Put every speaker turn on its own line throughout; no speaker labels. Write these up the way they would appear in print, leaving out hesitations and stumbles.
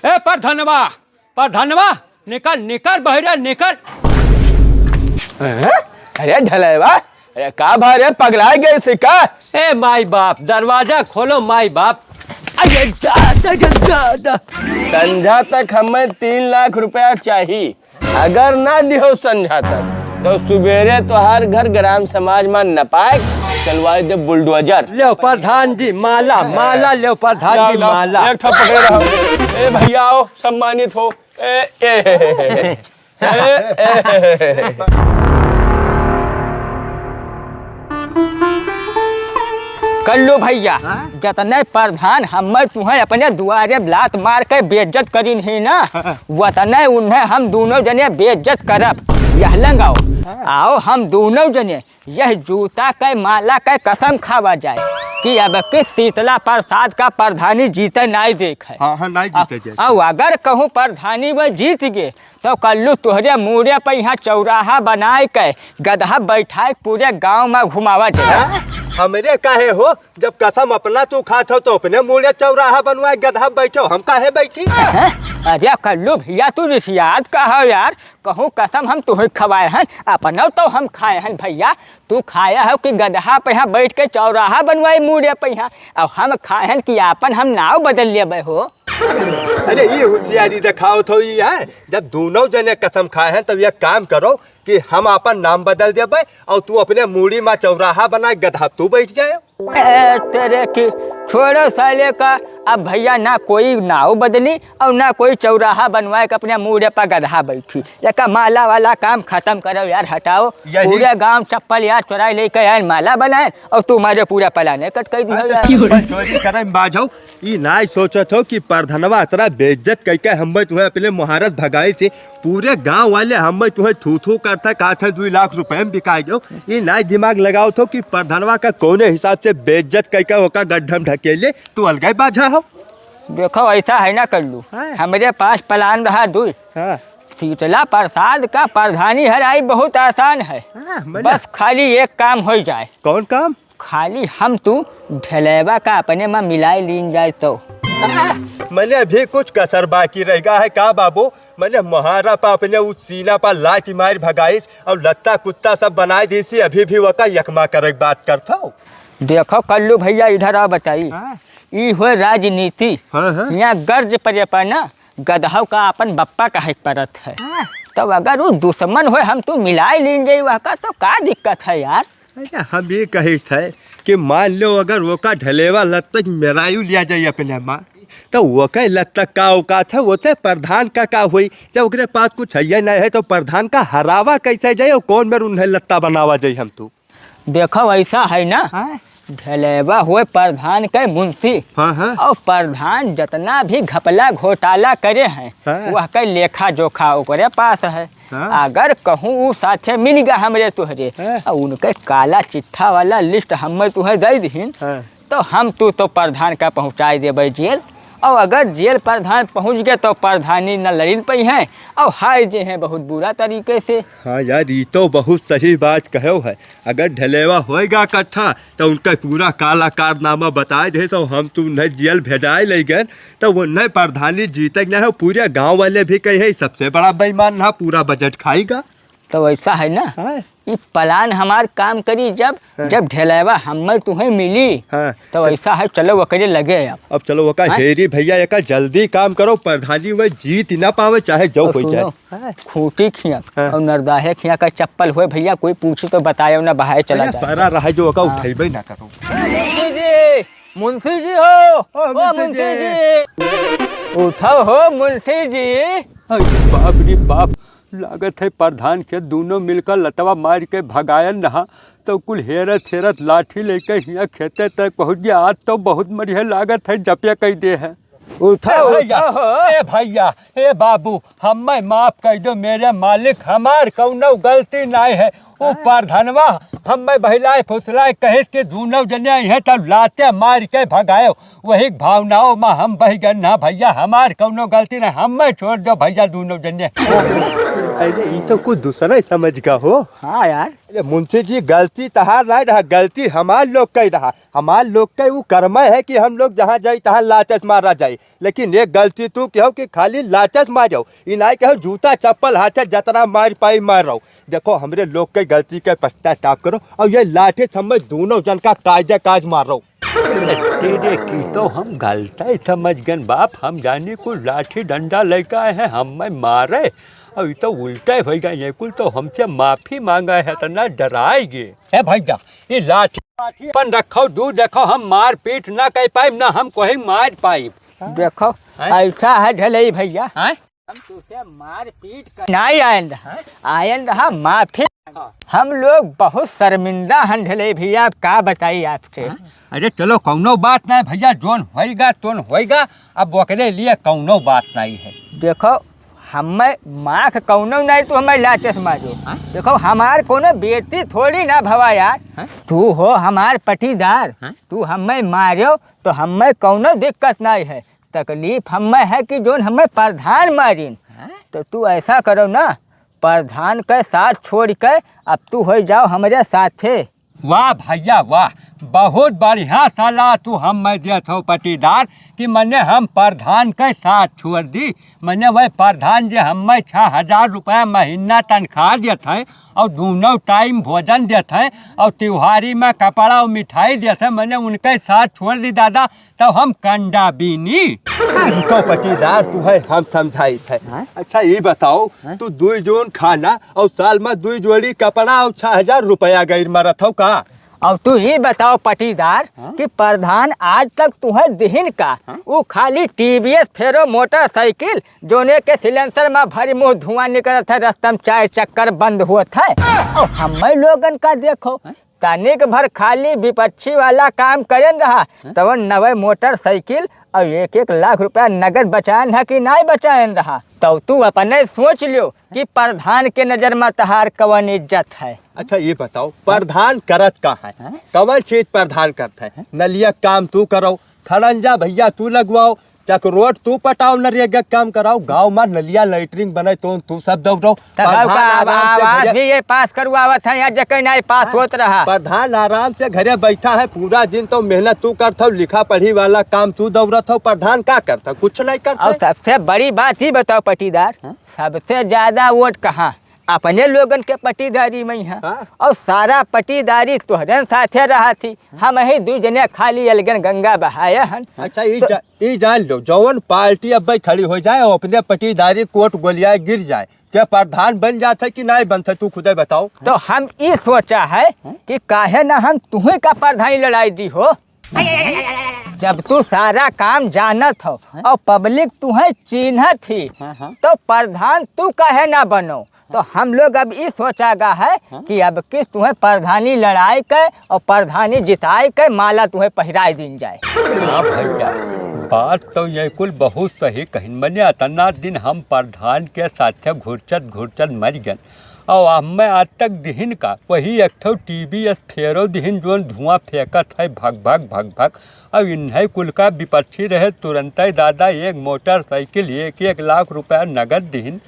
ए प्रधानवा निकल निकल बहरा निकल।
अरे ढलेवा, अरे का भारे पगला गए सिक्का।
ए माई बाप दरवाजा खोलो माई बाप। अरे
संझा तक हमें 3 लाख रुपया चाहिए। अगर ना दिहो संझा तक तो सुबेरे तो हर घर ग्राम समाज में नपाए चलवाई दे बुलडोजर।
लो प्रधान जी माला माला लो प्रधान जी माला।
एक ठप पकड़े रहो। ए भैया आओ सम्मानित हो।
कल्लू भैया जतने प्रधान हमें तुम्हें अपने दुआरे लात मार के बेइज्जत करी नहीं ना, वतने उन्हें हम दोनों जने बेइज्जत करब। यह लगाओ आओ हम दोनों जने यह जूता के माला के कसम खावा जाए कि अब के शीतला प्रसाद का प्रधानी जीते नहीं देखे।
हाँ नहीं जीते।
और अगर कहूँ प्रधानी में जीत गए तो कल्लू तुहरे मुड़े पर यहाँ चौराहा बनाए के गधा बैठाए पूरे गांव में घुमावा जाए।
हमरे काहे हो, जब कसम अपना तू खात हो तो अपने मुड़े चौराहा बनवाए गधा बैठो, हम काहे बैठी।
अरे कल्लू भैया तू रिसियात का हो यार, कहूँ कसम हम तुम्हें खवाए हैं अपना तो हम खाए हैं भैया। तू खाया हो कि गधा पे यहाँ बैठ के चौराहा बनवाए मुड़े पे यहाँ, और हम खाए हैं कि अपन हम नाव बदल लेबे हो।
अरे ये होशियारी दिखाओ तो ये है, जब दोनों जने कसम खाए हैं तब ये काम करो कि हम अपन नाम बदल देबे और तू अपने मूड़ी में चौराहा बनाए गधा तू बैठ जाए।
तेरे की छोड़ो साले का। अब भैया ना कोई नाव बदली और ना कोई चौराहा बनवाए के अपने मुँह पर गधा बैठी। एक माला वाला काम खत्म करो यार, हटाओ। पूरे गांव चप्पल यार चुराई लेके यार माला बनाए और तुम्हारे पूरा पलाने कट कर दिया।
चोरी करे बाझो ये ना सोचत हो कि प्रधानवा इतना बेइज्जत करके हमें तुम्हें अपने मुहारत भगाई थी। पूरे गांव वाले हमें तुम्हें थू थू करता कहा था 2 लाख रुपए में बिकाई गयो। ये ना दिमाग लगाओ तो कि प्रधानवा का कौने हिसाब से बेइज्जत करके होकर गड्ढम ढकेले तू अलगाई बाझा हो।
देखो ऐसा है ना कल्लू, हमारे पास प्लान रहा 2। शीतला प्रसाद का प्रधानी हराई बहुत आसान है। बस खाली एक काम हो जाए।
कौन काम?
खाली हम तू ढलेवा का अपने में मिलाई लीन जाए तो।
मैंने अभी कुछ कसर बाकी रह गया है का बाबू। मैंने मुहारा पर अपने उस सीना पर लाठी मार भगाइस और लत्ता कुत्ता सब बनाए दी सी। अभी भी वका यकमा करे बात करता हूँ।
देखो कल्लू भैया इधर आ बताई। ई हो राजनीति। यहाँ गर्ज पड़े पर ना गधाव का अपन बप्पा का है परत है। तो अगर वो दुश्मन हो हम तू मिलाई लीन जाए वह का तो का दिक्कत है यार।
हम ये कहे थे कि मान लो अगर वो का ढलेवा लत्तक मेरायू लिया जाए अपने माँ तो वो का लत्तक का औकात है वो से प्रधान का हुई। जब उसके पास कुछ है नहीं है तो प्रधान का हरावा कैसे जाए और कौन मेरे उन्हें लत्ता बनावा जाए हम तू।
देखो ऐसा है ना ढलेवा हुए प्रधान के मुंशी। और प्रधान जितना भी घपला घोटाला करे हैं वह के लेखा जोखा ओकरे पास है। अगर कहूँ साथे मिल गया हमरे तुहरे उनके काला चिट्ठा वाला लिस्ट हमें तुम्हें दे दीन तो हम तू तो प्रधान का पहुँचाई देवे जेल। और अगर जेल प्रधान पहुंच गए तो प्रधानी न लड़िन पे हैं और हाय जे हैं बहुत बुरा तरीके से।
हाँ यार ये तो बहुत सही बात कहो है। अगर ढलेवा होएगा इकट्ठा तो उनका पूरा काला कारनामा बताए दे तो हम तो उन्हें जेल भेजाए ले गए तो वो नहीं प्रधानी जीते न है। पूरे गांव वाले भी कहे सबसे बड़ा बेईमान ना पूरा बजट खाएगा।
तो ऐसा है ना ये प्लान हमार काम करी जब ढलेवा हमें तुम्हें मिली तो ऐसा है चलो वो करे लगे।
अब चलो वो का हेरी भैया एक जल्दी काम करो प्रधानी में जीत ना पावे चाहे जो कोई जाए।
खूटी खिया और नरदाहे खिया का चप्पल हुए भैया कोई पूछे तो बताए ना बाहर चला जाए।
परा रहा जो का उठेबे ना करो।
मुंशी जी हो मुंशी जी उठो हो मुंशी जी।
बाप रे बाप लागत है प्रधान के दोनों मिलकर लतवा मार के भगायन रहा तो कुल हेरत लाठी लेके यहाँ खेते तक पहुँच गया। आज तो बहुत मरिया लागत है जपिया कह दे है। भैया ए बाबू हमें माफ कर दो मेरे मालिक हमार कौनो गलती नहीं है। वो प्रधानवा हमें बहिलाए फुसलाए कहे के दोनों जने है तब लाते मार के भगाए वही भावनाओं में हम बह गए ना भैया हमार कौनो गलती नहीं। हमें छोड़ दो भैया दोनों जने।
अरे ये तो कुछ दूसरा ही समझ का हो।
हाँ यार,
अरे मुंशी जी गलती तहार नहीं रहा, गलती हमार लोग का ही रहा। हमार लोग का वो कर्म है कि हम लोग जहाँ जाए तहाँ लाचस मारा जाए, लेकिन एक गलती तू कहो कि खाली लाचस मारो, ये नहीं कहो जूता चप्पल हाथ जतना मार पाई मार रहो। देखो हमरे लोग के गलती के पश्चाताप करो और ये लाठी समझ दोनों जन का कायदे काज मार रहो।
तेरे की तो हम गलती समझ गए बाप, हम जाने को लाठी डंडा लेकर आए हैं हमें मारे और ये तो उल्टा हो गया। ये कुल तो हमसे माफी मांगा है तो ना डराएंगे। ए भैया ये लाठी अपन रखो, दूर देखो हम मार पीट ना कर पाए ना हम कोई मार पाए।
देखो ऐसा है ढलई भैया, हम तुझसे मार पीट कर नहीं आयन रहा माफी। हम लोग बहुत शर्मिंदा हैं ढलई भैया, आप क्या बताइए आपसे।
अरे चलो कौनो बात नहीं भैया, जोन होएगा तोन होएगा, अब ओकरे लिए कौनो बात नहीं है।
देखो हमें माख कौनो नहीं तो हमें लाचस मारो। देखो हमार कोनो बेटी थोड़ी ना भवा यार, तू हो हमार पटीदार, तू हमें मारो तो हमें कौनो दिक्कत नहीं है। तकलीफ हमें है कि जोन हमें प्रधान मारिन, तो तू ऐसा करो ना, प्रधान के साथ छोड़ के अब तू हो जाओ हमारे साथे।
वाह भैया वाह, बहुत बढ़िया सलाह तू हम देत हो पटीदार कि मने हम प्रधान के साथ छोड़ दी। मने वह प्रधान जो हमें 6,000 रुपया महीना तनख्वाह देते हैं और दोनों टाइम भोजन देते हैं और त्योहारी में कपड़ा और मिठाई देते हैं, मैंने उनके साथ छोड़ दी दादा तो हम कंडा बीनी।
रुको पटीदार तू है हम समझाई थे। अच्छा ये बताओ तू 2 जोन खाना और साल में 2 जोड़ी कपड़ा और 6,000 रुपया गैर मरत हो का।
और तू ही बताओ पटीदार कि प्रधान आज तक तुम्हें दिहिन का वो खाली टीवीएस फेरो मोटरसाइकिल जोने के सिलेंसर में भरी मुँह धुआं निकलत है, रास्ता में 4 चक्कर बंद हुआ था। और हमें लोगन का देखो तनिक भर खाली विपक्षी वाला काम करें रहा तो 9 मोटरसाइकिल और 1-1 लाख रुपया नगद बचान है कि नहीं बचान रहा। तो तू अपने सोच लो कि प्रधान के नजर में तहार कवन इज्जत है।
अच्छा ये बताओ प्रधान करत का है, कवन चीज प्रधान करता है। नलिया काम तू करो, खड़ंजा भैया तू लगवाओ, चकरोट तू पटाओ, नरेगा काम कराओ, गांव में नलिया लैट्रिन बने तो तू सब दौड़ो।
ये पास करवावत है, यहाँ जगह नहीं पास होत रहा।
प्रधान आराम से घरे बैठा है, पूरा दिन तो मेहनत तू करता हो, लिखा पढ़ी वाला काम तू दौड़त हो, प्रधान क्या करता कुछ नहीं करता।
और सबसे बड़ी बात ही बताओ पटीदार, सबसे ज्यादा वोट कहाँ अपने लोगन के पटीदारी में है। और सारा पटीदारी तोहरे साथे रहा थी, हम ही 2 जने खाली अलगन गंगा बहाया हन।
अच्छा ये जान लो जौन पार्टी अब खड़ी हो जाए और अपने पटीदारी कोट गोलियाए गिर जाए क्या प्रधान बन जाता कि नहीं बनता, तू खुदे बताओ।
तो हम ये सोचा है कि काहे ना हम तुम्हें का प्रधानी लड़ाई दी हो, जब तू सारा काम जानत हो और पब्लिक तुम्हें चिन्हत थी तो प्रधान तू काहे ना बनो। तो हम लोग अब ये सोचा गा है कि अब किस तुम्हें प्रधानी लड़ाई के और प्रधानी जिताई के माला तुम्हें पहराई दिन जाए।
हाँ भैया बात तो ये कुल बहुत सही कहीं, मैंने इतना दिन हम प्रधान के साथ घुरचत मर गए और हमें आज तक दिहिन का वही एक ठो टीवीएस फेरो दिहिन जो धुआं फेंकत है भग भग और इन्हें कुल का विपक्षी रहे तुरंत ही दादा 1 मोटरसाइकिल 1-1 लाख रुपया नगद दिहिन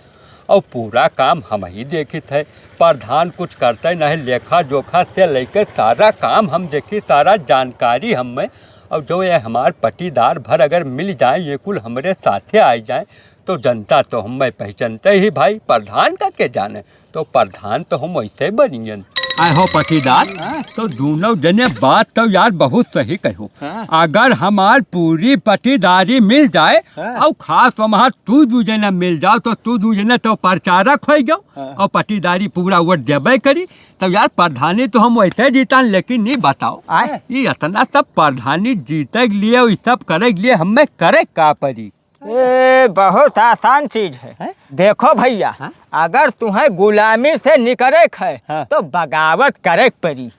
और पूरा काम हम ही देखित है। प्रधान कुछ करते नहीं, लेखा जोखा से लेकर सारा काम हम देखी, सारा जानकारी हमें। और जो ये हमारे पटीदार भर अगर मिल जाए, ये कुल हमारे साथे आ जाए तो जनता तो हमें पहचानते ही भाई, प्रधान का के जाने तो प्रधान तो हम वैसे बनिए। आए हो पटीदार तो दोनों जने बात तो यार बहुत सही कहो। अगर हमार पूरी पटीदारी मिल जाए और खास वहाँ तू 2 जना मिल जाओ तो तू 2 जना तो प्रचारक हो जाओ और पटीदारी पूरा वोट देवे करी तो यार प्रधानी तो हम वैसे जीता। लेकिन नहीं बताओ ये इतना सब प्रधानी जीते के लिए ये सब करे के लिए हमें करे का पड़ी।
ये बहुत आसान चीज है। देखो भैया अगर तुम्हें गुलामी से निकले है तो बगावत करे पड़ी।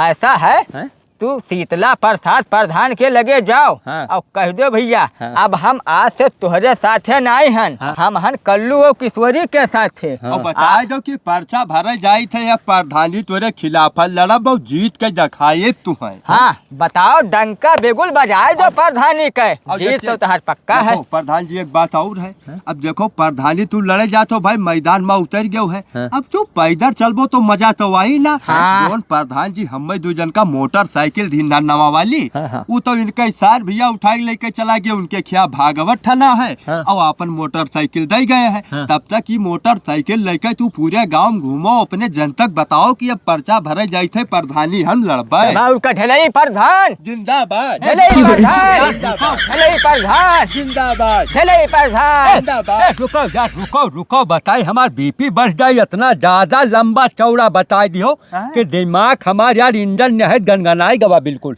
ऐसा है तू शीतला प्रसाद प्रधान के लगे जाओ
हाँ।
और कह दो भैया
हाँ।
अब हम आज से तुहरे साथे नहीं हन,
हाँ।
हम हन कल्लू और किशोरी के साथे।
और बताए दो कि पर्चा भरे जाई थे या प्रधानी तोरे खिलाफ लड़ब और जीत के दिखाए तू है।
हाँ बताओ, डंका बेगुल बजाए दो प्रधानी के,
अब
जीत
देखिए,
तो तहार पक्का है।
देखो प्रधान जी एक बात और है। अब देखो प्रधानी तू लड़े जात हो भाई, मैदान में उतर गयो है। अब तू पैदल चलबो तो मजा तो आई ना।
हाँ।
जोन प्रधान जी हमें दो जन का मोटरसाइकिल थी नवा वाली,
हाँ।
वो तो इनके सार भैया उठा के लेके चला गया, उनके खिया भागवत ठना है
हाँ।
और अपन मोटरसाइकिल दे गए हैं।
हाँ।
तब तक ये मोटरसाइकिल लेके तू पूरे गांव में घूमो, अपने जनतक बताओ कि अब पर्चा भरे जाए थे प्रधानी हम लड़बे।
बाउल का ढलई प्रधान,
जिंदाबाद
ढलई प्रधान,
जिंदाबाद
ढलई प्रधान,
जिंदाबाद
ढलई प्रधान।
जिंदाबाद।
रुको यार, रुको बताई, हमार बीपी बढ़ जाए, इतना ज्यादा लंबा चौड़ा बता दियो
हाँ।
कि दिमाग हमार यार इंजन ने है गनगनाई गवा बिल्कुल।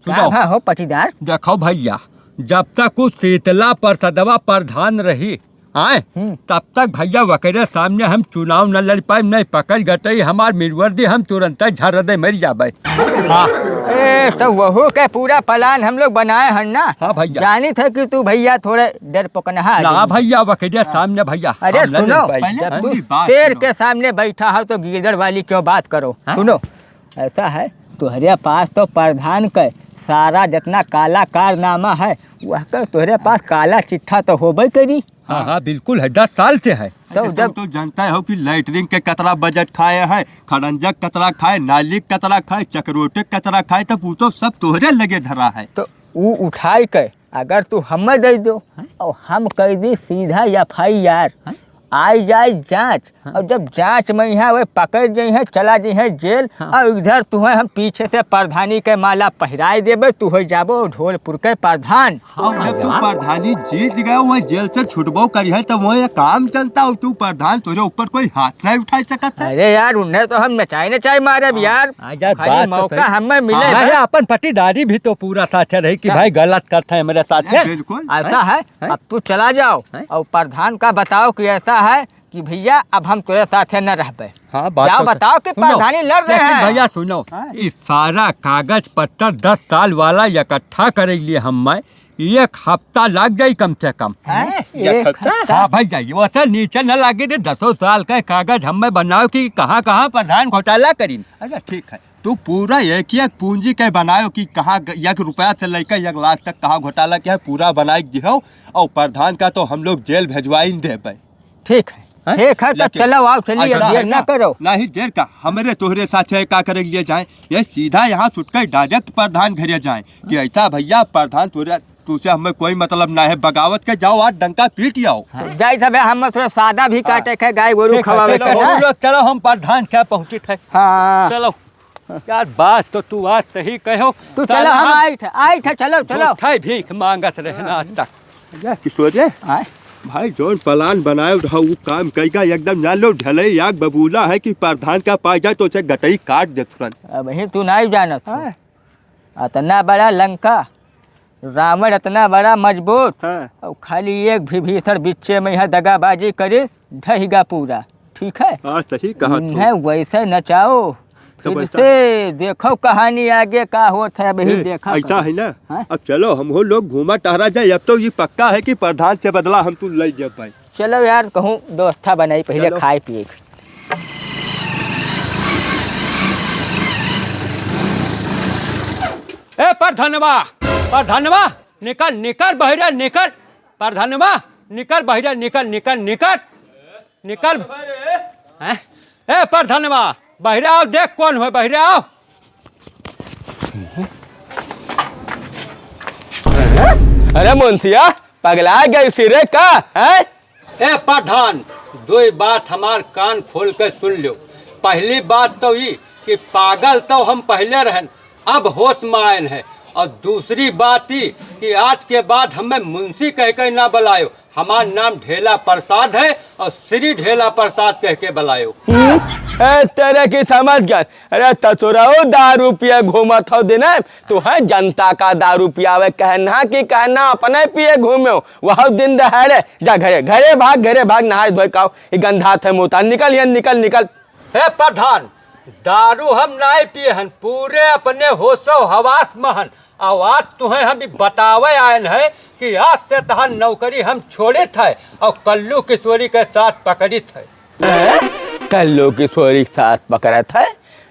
सुनो
क्या हो पटीदार?
देखो भैया, जब तक उस शीतला प्रसादवा प्रधान रही आए तब तक भैया वकरे सामने हम चुनाव न लड़ पाए, नहीं पकड़ गटई हमार मिरवर्दी, हम तुरंत झर दे मर जाबे। हाँ
ए तो वहू के पूरा प्लान हम लोग बनाए हन ना।
हाँ भैया।
जानी थे कि तू भैया थोड़े डर पकनहा
ना भैया वकरे सामने भैया
अरे
हम न लड़
सुनो,
पाई।
पहले
जब तू
पूरी बात
शेर
सुनो।
के सामने बैठा हो तो गीदड़ वाली क्यों बात करो।
हाँ?
सुनो, ऐसा है तुम्हारे पास तो प्रधान का सारा जितना काला कारनामा है वह कर तुम्हारे पास काला चिट्ठा तो होबे करी।
हाँ हाँ बिल्कुल है, 10 साल से है।
तो
तुम
जब
तो जानता हो कि लैटरिन के कतरा बजट खाए है, खड़ंजक कतरा खाए, नाली के कतरा खाए, चक्रोटे के कतरा खाए, तब वो तो सब तोहरे लगे धरा है।
तो वो उठाई के अगर तू हमें दे दो और हम कर दी सीधा FIR, आई जाए जांच, और जब जांच में यहाँ वे पकड़ जाई है, चला जाई है जेल, और इधर तुम्हें हम पीछे से प्रधानी के माला पहराए देबे, तू हो जाबो ढोलपुर के प्रधान।
और जब तू प्रधानी जीत गए वह जेल से छुटबो करी है तब वह काम चलता हो, तू प्रधान तुझे ऊपर कोई हाथ नहीं उठा सकता है।
अरे यार उन्हें तो हम नचाई मारे यार, खाली मौका हमें मिले
हाँ,
बस।
अपन पटीदारी भी तो पूरा साथ रही कि भाई गलत करते हैं मेरे साथ।
बिल्कुल।
ऐसा है अब तू चला जाओ और प्रधान का बताओ कि ऐसा है कि भैया अब हम तेरे साथ न रह पे।
हाँ बात
जाओ
तो-
बताओ कि
सुनो,
प्रधानी लड़ रहे
लेकिन
हैं।
भैया सुनो, इस सारा कागज पत्तर 10 साल वाला इकट्ठा करे लिए हमें 1 हफ्ता लग जाये कम से कम।
एक हफ्ता?
हाँ भाई जाइए, वैसे नीचे न लगे थे 10 साल का कागज हमें बनाओ कि कहाँ कहाँ प्रधान घोटाला करी।
अच्छा ठीक है, तू पूरा एक पूंजी के बनायो कि कहाँ 1 रुपया से लेकर 1 लाख तक कहाँ घोटाला किया है, पूरा बनाए दिहो, और प्रधान का तो हम लोग जेल भेजवाई देबे।
ठीक है ठीक है, तो
लेकिन-
चलो आओ, चलिए अब देर ना करो।
नहीं देर का, हमारे तोहरे साथ है का करे लिए जाए, ये सीधा यहाँ छुटकर डायरेक्ट प्रधान घरे जाए कि ऐसा भैया प्रधान तुझसे हमें कोई मतलब ना है, बगावत के जाओ आज डंका पीट आओ।
जाई सब हम थोड़ा सादा भी काटे के गाय गोरू
ठीक है,
खवावे
चलो
के
हम
है।
लोग चलो, हम प्रधान क्या पहुँची थे।
हाँ
चलो यार, बात तो तू आज सही कहो।
तू चलो, हम आई थे चलो चलो।
झूठा भीख मांगत रहना आज तक।
किशोर
आए।
भाई जोन प्लान बनाए रहा वो काम कईगा एकदम जान लो, ढलई आग बबूला है कि प्रधान का पा जाए तो उसे गटई काट दे तुरंत।
अब ही तू नहीं जानत हो। इतना बड़ा लंका, रावण इतना बड़ा मजबूत,
हाँ।
और खाली एक भी भीतर बिच्चे में यह दगाबाजी करे ढहेगा पूरा। ठीक है,
हाँ सही कहा तू।
इन्हें वैसे नचाओ,
तो
फिर
वैसा-
से देखो कहानी आगे का होता है, वही देखा
ऐसा है ना,
हाँ?
अब चलो हम हो लोग घूमा टहरा जाए, अब तो ये पक्का है कि प्रधान से बदला हम तू ले जा पाए।
चलो यार, कहूँ व्यवस्था बनाई पहले
चलो।
खाए पिए।
ए प्रधानवा निकल निकल बहिरा निकल, प्रधानवा निकल बहिरा निकल निकल निकल निकल। हैं? ए प्रधानवा बहिरा आओ, देख कौन है, बहिरा आओ।
अरे मुंशिया पगला गए सिरे का है।
ए प्रधान, 2 बात हमार कान खोल के सुन लो। पहली बात तो ये कि पागल तो हम पहले रहन, अब होश में आयल है। और दूसरी बात ही कि आज के बाद हमें मुंशी कह के ना बुलायो, हमार नाम ढेला प्रसाद है और श्री ढेला प्रसाद कह के बुलायो।
तेरे की समझ गया। अरे तसुराओ दारू पिए घूमत हो दिन, तू है जनता का दारू पियावे, कहना कि कहना अपने पिए घूमे वह दिन दहाड़े। जा घरे घरे भाग नहाए धोए खाओ, ये गंधा थे मुँह निकल ये निकल निकल।
हे प्रधान, दारू हम नहीं पिए हन, पूरे अपने होशो हवास में हन। और आज तुम्हें हम बतावे आयल है कि आज से तहार नौकरी हम छोड़े थे और कल्लू किशोरी के साथ पकड़ी थे।
कल्लू किशोरी के साथ पकड़ा था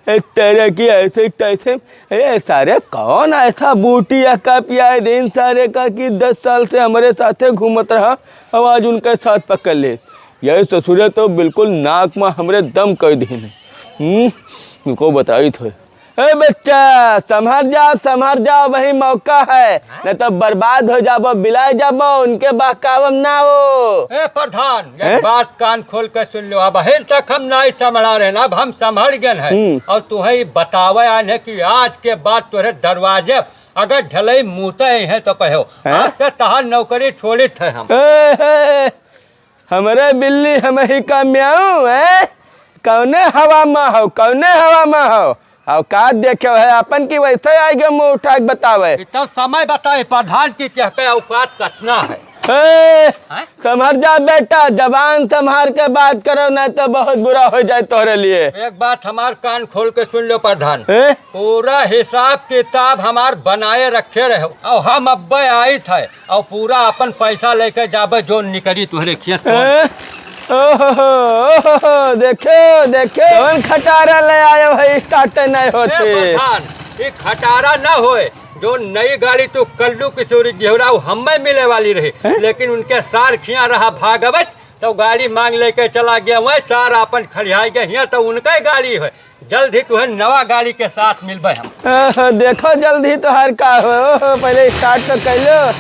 तेरे की ऐसे तैसे। अरे सारे कौन ऐसा बूटी का पिया दिन सारे का कि 10 साल से हमारे साथे घूमत रहा, आवाज उनके साथ पकड़ ले। यही ससुरे तो बिल्कुल नाक में हमरे दम कर दिन। उनको बताई थे, ए बच्चा संभर जाओ वही मौका है, नहीं तो बर्बाद हो जाबो, बिलाए जाबो, उनके बहकावम ना हो।
ए प्रधान, ये बात कान खोल कर सुन लो। अब अहिल तक हम नहीं संभला रहे ना, अब हम संभल गए हैं। और तुम्हें बतावे आए हैं कि आज के बाद तुम्हारे दरवाजे अगर ढलई मुँहते है तो कहो आज से तहार नौकरी छोड़ी थे हम।
हमारे बिल्ली हम ही का म्याऊं है, कौने हवा में हो, कौने हवा में हो, औकात देखे है अपन की वैसे आएगा मुँह उठा के बतावे।
तो समय बताए प्रधान की क्या के औकात कतना है।
संभर जा बेटा, जबान संभार के बात करो, नहीं तो बहुत बुरा हो जाए तोहरे लिए।
एक बात हमार कान खोल के सुन लो प्रधान, पूरा हिसाब किताब हमार बनाए रखे रहे और हम अब आई थे और पूरा अपन पैसा लेके जाबे जो निकली तुहरे खेत।
ओहो देखो कौन खटारा ले आयो है, स्टार्ट नहीं होती।
ये खटारा न होए, जो नई गाड़ी तो कल्लू किशोरी घेरा हमें मिले वाली रही, लेकिन उनके सार खिया रहा भागवत तो गाड़ी मांग लेके चला गया। वह सार अपन खड़िया गए यहाँ तो उनका गाड़ी है। जल्द ही तुम्हें नवा गाड़ी के साथ मिलबे हम।
देखो जल्दी तो हर का हो, पहले स्टार्ट तो कर लो।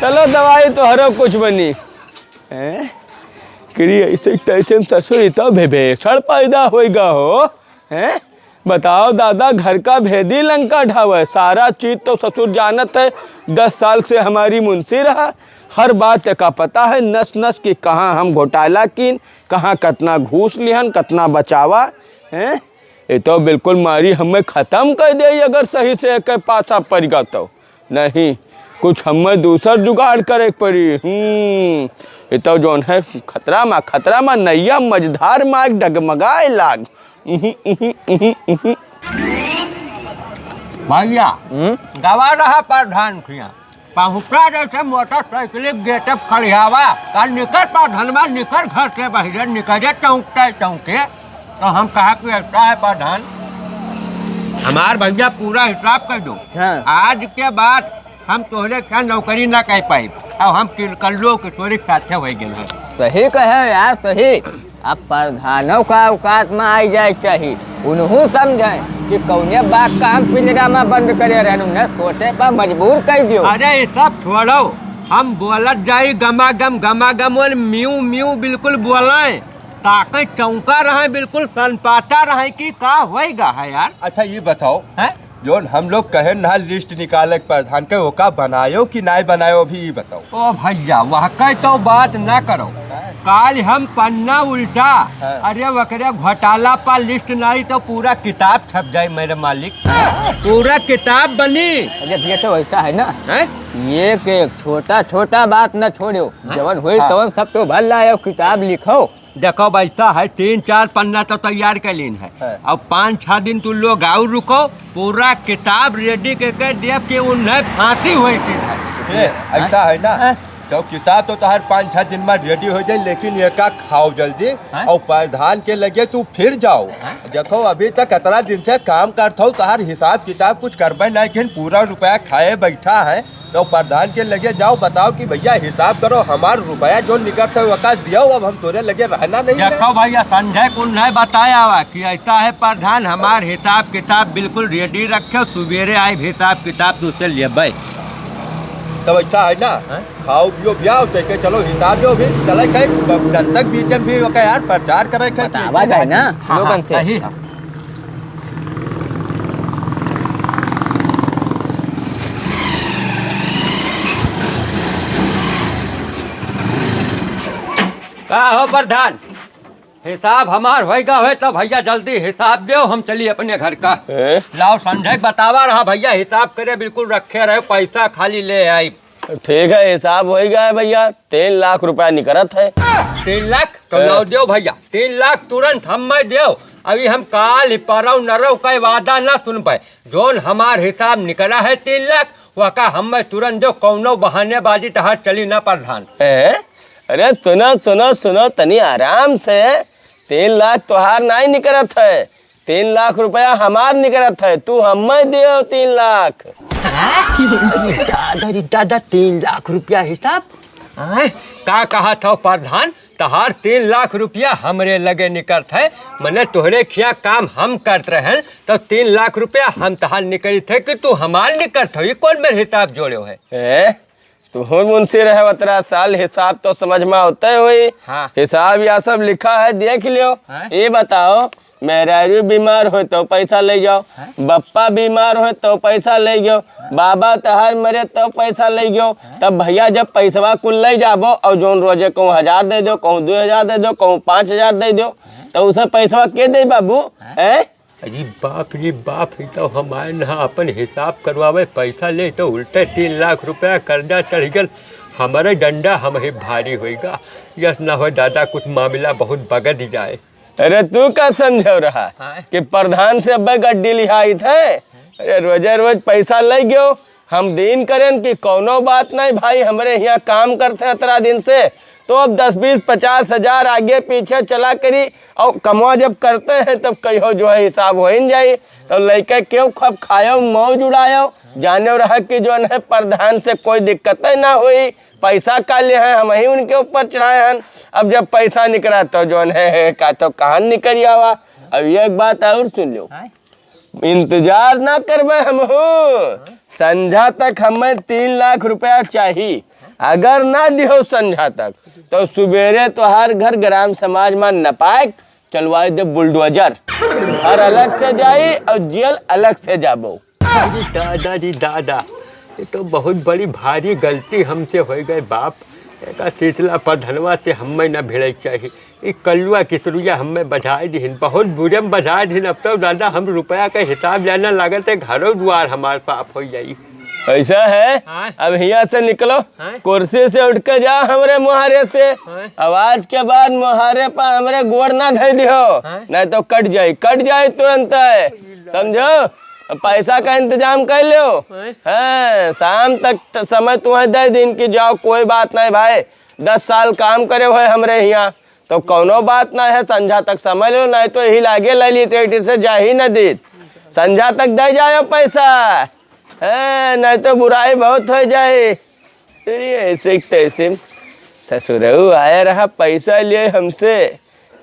चलो दवाई तो हरो कुछ बनी करी ऐसे टेंशन ससुर तो भेभेषण पैदा होएगा हो हैं। बताओ दादा, घर का भेदी लंका ढावे, सारा चीज तो ससुर जानत है। 10 साल से हमारी मुंशी रहा, हर बात का पता है नस नस की, कहाँ हम घोटाला कीन, कहाँ कितना घूस लिहन, कितना बचावा हैं। ये तो बिल्कुल मारी हमें ख़त्म कर दे अगर सही से एक पासा पड़ गया तो। नहीं, कुछ हमें दूसर जुगाड़ करे पड़ी। ये तो जोन है खतरा में नैया मझधार मार्ग डगमगाए लाग।
भैया दवा रहा प्रधान खिया पहुँचा जैसे मोटरसाइकिल गेटअप खड़ियावा का निकल प्रधान निकल घर से बाहर निकले चौंके तो हम कहा कि ऐसा है प्रधान, हमार भैया पूरा हिसाब कर दो। आज के बाद हम तोहरे क्या नौकरी ना कह पाई और हम कल्लू किशोरी साथ हो गए।
सही कहे यार, सही। अब प्रधानों का औकात में आई जाए चाहिए, उन्हों समझे कि कौने बात का हम पिंजरा में बंद करे रहे, सोचे पर मजबूर कर दियो।
अरे ये सब छोड़ो, हम बोलत जाई गमागम और म्यू म्यू बिल्कुल बोलें ताकि चौंका रहे, बिल्कुल सनपाटा रहे कि का होएगा है यार।
अच्छा ये बताओ है जो हम लोग कहे ना लिस्ट निकाले प्रधान के, वो का बनायो कि नहीं बनायो अभी ये बताओ।
ओ भैया वह कई तो बात ना करो, काल हम पन्ना उल्टा अरे वकरे घोटाला पर लिस्ट नहीं तो पूरा किताब छप जाए मेरे मालिक, पूरा किताब बनी।
अरे भैया तो ऐसा है ना, एक छोटा बात न छोड़ो, जवन हुई तवन सब तो भर लाओ, किताब लिखो।
देखो वैसा है 3-4 पन्ना तो तैयार कर लीन है और 5-6 दिन तुम लोग और रुको, पूरा किताब रेडी करके देव के उन्हें फांसी हुई थी।
ऐसा है ना, तो किताब तो हर 5-6 दिन में रेडी हो जाए, लेकिन ये का खाओ जल्दी और प्रधान के लगे तू फिर जाओ। देखो अभी तक 17 दिन से काम करता हूँ, तोहर हिसाब किताब कुछ करबे नहीं, लेकिन पूरा रुपया खाए बैठा है। तो प्रधान के लगे जाओ, बताओ कि भैया हिसाब करो, हमारा रुपया जो निकलता है वका दियो, अब हम तोरे लगे रहना नहीं।
देखो भैया संजय को नहीं बताया हुआ कि ऐसा है प्रधान, हमार हिसाब किताब बिल्कुल रेडी रखे, सवेरे आए हिसाब किताब दूसरे ले भाई।
तब ऐसा है ना, खाओ पियो ब्याह तो चलो हिसाब जो भी चले कहीं जनतक बीच में भी यार प्रचार करे
ना लोगन से।
का हो प्रधान, हिसाब हमार होएगा है तो भैया जल्दी हिसाब दो, हम चलिए अपने घर का। लाओ संजय बतावा रहा भैया हिसाब करे, बिल्कुल रखे रहे, पैसा खाली ले आई।
ठीक है, हिसाब होएगा है भैया, 3 लाख रुपया निकलत है।
3 लाख तो लाओ दो भैया, 3 लाख तुरंत हम दो अभी हम काल परव नरव का वादा ना सुन पाए। जोन हमार हिसाब निकला है 3 लाख वका हम तुरंत जो कौनो बहानेबाजी तहार चली ना प्रधान।
अरे सुनो सुनो सुनो तनी आराम से। 3 लाख तोहार नहीं निकलत है, 3 लाख रुपया हमार निकलत है। तू हमें दियो 3 लाख।
दादा रे दादा 3 लाख रुपया हिसाब का कहा था प्रधान? तहार 3 लाख रुपया हमरे लगे निकलत है। मने तोहरे खिया काम हम करत रहे तो 3 लाख रुपया हम तहार निकली थे कि तू हमार निकलत हो। ये कौन मेरे हिसाब जोड़े है?
तू हो मुंशी रहे 17 साल, हिसाब तो समझ में होते हुई।
हाँ।
हिसाब या सब लिखा है देख लियो। ये बताओ मेहरारू बीमार हो तो पैसा ले जाओ, बप्पा बीमार हो तो पैसा ले जाओ, बाबा तहार मरे तो पैसा ले जाओ। तब भैया जब पैसवा कुल ले जाबो और जोन रोजे कहूँ 1000 दे दो, कहूँ 2000 दे दो, कहूँ 5000 दे दो, तो उसे पैसवा के दे बाबू?
अरे बाप रे बाप, ही तो हमारे ना अपन हिसाब करवावे पैसा ले तो उल्टे 3 लाख रुपया कर्जा चढ़ गल। हमारे डंडा हम ही भारी होएगा। यस ना हो दादा कुछ मामला बहुत बगड़ ही जाए।
अरे तू क्या समझो रहा कि प्रधान से अब गड्डी लिहाई थे? अरे रोजे रोज पैसा ले गयो, हम दिन करें कि कोनो बात नहीं भाई, हमारे यहाँ काम करते हैं 17 दिन से, तो अब 10 20 50 हजार आगे पीछे चला करी और कमा जब करते हैं तब कहो जो है हिसाब हो ही जाए। तो लड़के क्यों खब खायो मौज उड़ायो, जाने रहा कि जो है प्रधान से कोई दिक्कत ना हुई। पैसा का ले हैं हम ही उनके ऊपर चढ़ाए हैं। अब जब पैसा निकला तो जो है का तो कहान निकल आवा। अब एक बात और सुन लो, इंतजार ना करबे हम हो, संझा तक हमें 3 लाख रुपया चाहिए। अगर ना दिहो संझा तक तो सुबेरे तो हर घर ग्राम समाज में नपाक चलवाए दे बुलडोजर, हर अलग से जाई और जेल अलग से जाबो।
अरे दादा री दादा, ये तो बहुत बड़ी भारी गलती हमसे हो गई बाप। एक सिलसिला प्रधनवा से हमें न भिड़े चाहिए। ये कलुआ किसरुआ हमें बजाए दिन, बहुत बुरे में बजाए दिन। अब तो दादा हम रुपया का हिसाब जाना लागत है, घरों द्वार हमारे पाप हो जाई।
ऐसा है? अब यहाँ से निकलो, कुर्सी से उठ के जा हमरे मुहारे से। आवाज के बाद मुहारे पर हमरे गोड़ ना धर दियो, नहीं तो कट जाए तुरंत है, समझो। पैसा का इंतजाम कर लो। हाँ, शाम तक समय तुम्हें दे दिन की जाओ, कोई बात नहीं भाई। 10 साल काम करे हुए हमरे यहाँ तो कोनो बात ना है। संझा तक समय लो, नहीं तो यही लागे ले ली तो से जा ही न दी। संझा तक दे जाओ पैसा, है नहीं तो बुराई बहुत हो जाए। ऐसे तैसे ससुरऊ आया रहा पैसा लिए हमसे,